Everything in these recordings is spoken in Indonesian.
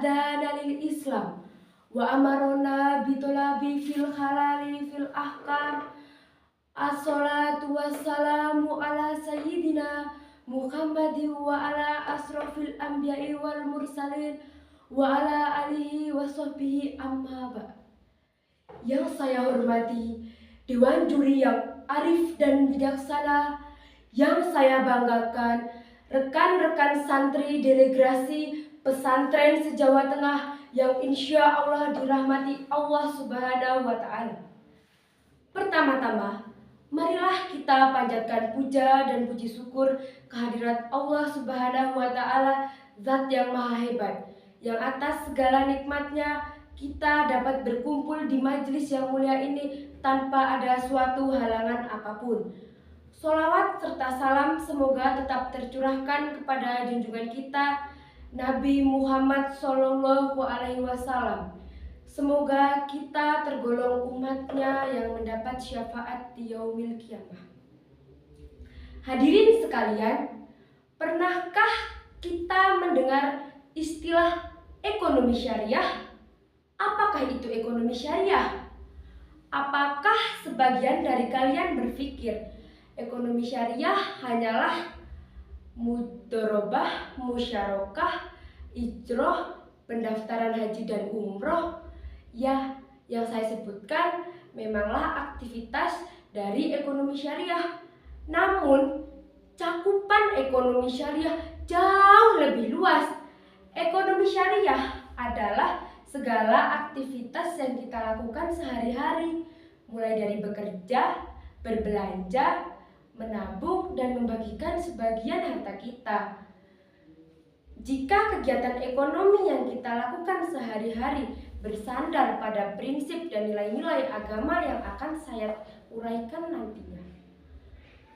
hadana lil Islam wa amarona bitolabi fil halali fil ahkam. Assalatu wassalamu ala sayyidina Muhammadin wa ala asrofil anbiya'i wal mursalin wa ala alihi wa sahbihi amma ba'd. Yang saya hormati Dewan Juri yang arif dan bijaksana, yang saya banggakan rekan-rekan santri delegasi pesantren se-Jawa Tengah yang insya Allah dirahmati Allah Subhanahu wa Ta'ala. Pertama-tama, marilah kita panjatkan puja dan puji syukur kehadirat Allah Subhanahu wa Ta'ala, Zat yang Maha Hebat, yang atas segala nikmatnya kita dapat berkumpul di majelis yang mulia ini tanpa ada suatu halangan apapun. Sholawat serta salam semoga tetap tercurahkan kepada junjungan kita Nabi Muhammad SAW. Semoga kita tergolong umatnya yang mendapat syafaat di yaumil qiyamah. Hadirin sekalian, pernahkah kita mendengar istilah ekonomi syariah? Apakah itu ekonomi syariah? Apakah sebagian dari kalian berpikir ekonomi syariah hanyalah mudharabah, musyarakah, ijroh, pendaftaran haji dan umroh? Ya, yang saya sebutkan memanglah aktivitas dari ekonomi syariah. Namun, cakupan ekonomi syariah jauh lebih luas. Ekonomi syariah adalah segala aktivitas yang kita lakukan sehari-hari, mulai dari bekerja, berbelanja, menabung, dan membagikan sebagian harta kita. Jika kegiatan ekonomi yang kita lakukan sehari-hari bersandar pada prinsip dan nilai-nilai agama yang akan saya uraikan nantinya.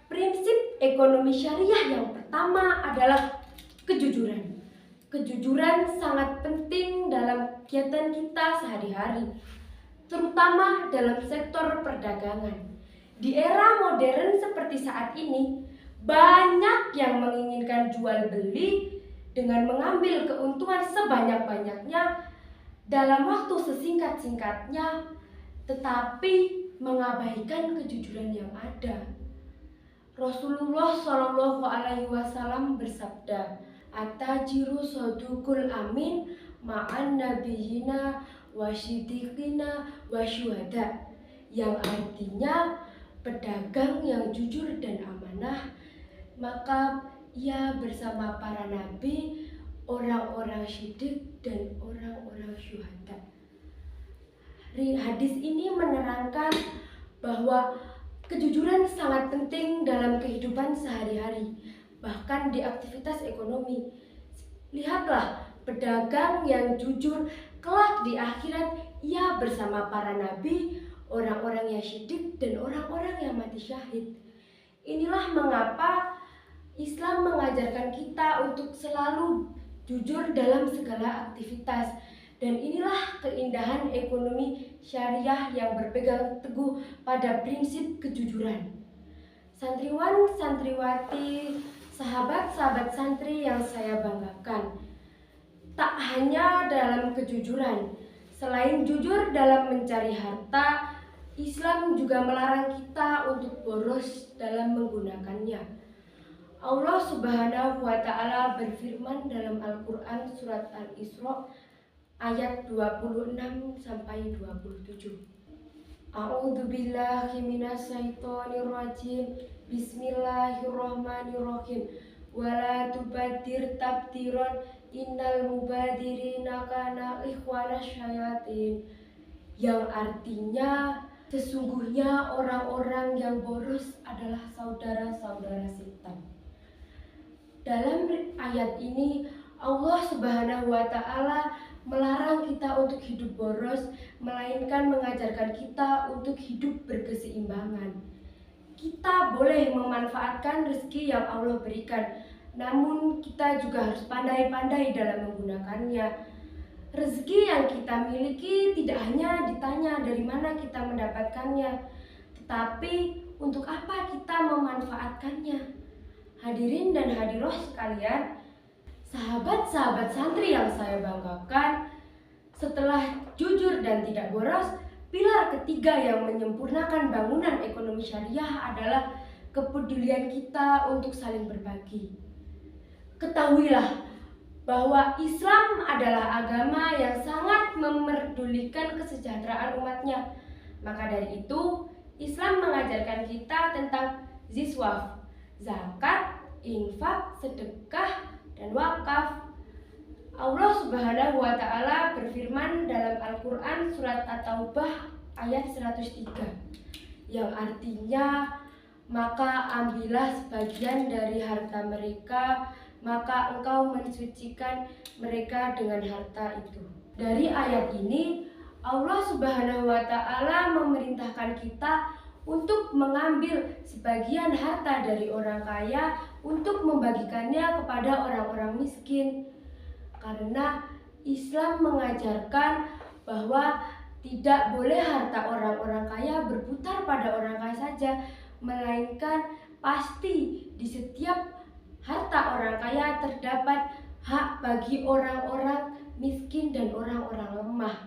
Prinsip ekonomi syariah yang pertama adalah kejujuran. Kejujuran sangat penting dalam kegiatan kita sehari-hari, terutama dalam sektor perdagangan. Di era modern seperti saat ini, banyak yang menginginkan jual beli dengan mengambil keuntungan sebanyak-banyaknya dalam waktu sesingkat-singkatnya, tetapi mengabaikan kejujuran yang ada. Rasulullah SAW bersabda, "At-tajiru sadukul amin ma'an nabiyina wa siddiqina wa syuhada," yang artinya pedagang yang jujur dan amanah, maka ia bersama para nabi, orang-orang syidik dan orang-orang syuhada. Hadis ini menerangkan bahwa kejujuran sangat penting dalam kehidupan sehari-hari, bahkan di aktivitas ekonomi. Lihatlah, pedagang yang jujur kelak di akhirat ia bersama para nabi, orang-orang yang syidik dan orang-orang yang mati syahid. Inilah mengapa Islam mengajarkan kita untuk selalu jujur dalam segala aktivitas. Dan inilah keindahan ekonomi syariah yang berpegang teguh pada prinsip kejujuran. Santriwan, santriwati, sahabat-sahabat santri yang saya banggakan, tak hanya dalam kejujuran, selain jujur dalam mencari harta, Islam juga melarang kita untuk boros dalam menggunakannya. Allah Subhanahu wa Ta'ala berfirman dalam Al-Quran surat Al-Isra ayat 26 sampai 27. A'udzubillahi minasyaitonirrajim. Bismillahirrahmanirrahim. Wala tubadir tabdiron innal mubadirina kana ikhwana syayatin. Yang artinya sesungguhnya orang-orang yang boros adalah saudara-saudara setan. Dalam ayat ini Allah Subhanahu wa Ta'ala melarang kita untuk hidup boros, melainkan mengajarkan kita untuk hidup berkeseimbangan. Kita boleh memanfaatkan rezeki yang Allah berikan, namun kita juga harus pandai-pandai dalam menggunakannya. Rezeki yang kita miliki tidak hanya ditanya dari mana kita mendapatkannya, tetapi untuk apa kita memanfaatkannya. Hadirin dan hadiroh sekalian, Sahabat-sahabat santri yang saya banggakan, setelah jujur dan tidak boros, pilar ketiga yang menyempurnakan bangunan ekonomi syariah adalah kepedulian kita untuk saling berbagi. Ketahuilah bahwa Islam adalah agama yang sangat memerdulikan kesejahteraan umatnya. Maka dari itu, Islam mengajarkan kita tentang ziswaf, zakat, infak, sedekah, dan wakaf. Allah Subhanahu wa Ta'ala berfirman dalam Al-Quran surat At-Taubah ayat 103, yang artinya, maka ambillah sebagian dari harta mereka, maka engkau mensucikan mereka dengan harta itu. Dari ayat ini, Allah Subhanahu wa Ta'ala memerintahkan kita untuk mengambil sebagian harta dari orang kaya untuk membagikannya kepada orang-orang miskin. Karena Islam mengajarkan bahwa tidak boleh harta orang-orang kaya berputar pada orang kaya saja, melainkan pasti di setiap harta orang kaya terdapat hak bagi orang-orang miskin dan orang-orang lemah.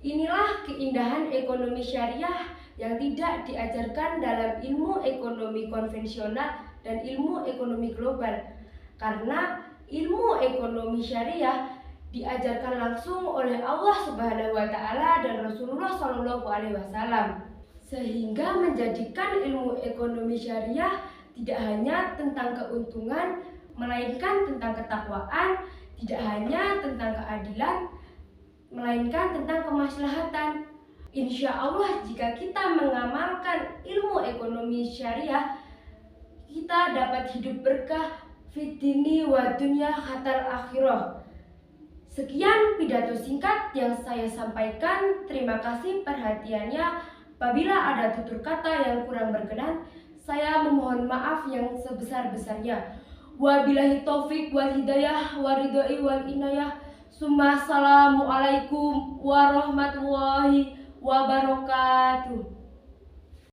Inilah keindahan ekonomi syariah yang tidak diajarkan dalam ilmu ekonomi konvensional dan ilmu ekonomi global. Karena ilmu ekonomi syariah diajarkan langsung oleh Allah Subhanahu wa Ta'ala dan Rasulullah Shallallahu alaihi wasallam, sehingga menjadikan ilmu ekonomi syariah tidak hanya tentang keuntungan, melainkan tentang ketakwaan, tidak hanya tentang keadilan, melainkan tentang kemaslahatan. Insya Allah, jika kita mengamalkan ilmu ekonomi syariah, kita dapat hidup berkah fid dini wa dunya hatal akhirah. Sekian pidato singkat yang saya sampaikan. Terima kasih perhatiannya. Apabila ada tutur kata yang kurang berkenan, saya memohon maaf yang sebesar-besarnya. Wabillahi taufik wal hidayah waridhoi wal inayah. Assalamualaikum warahmatullahi wabarakatuh.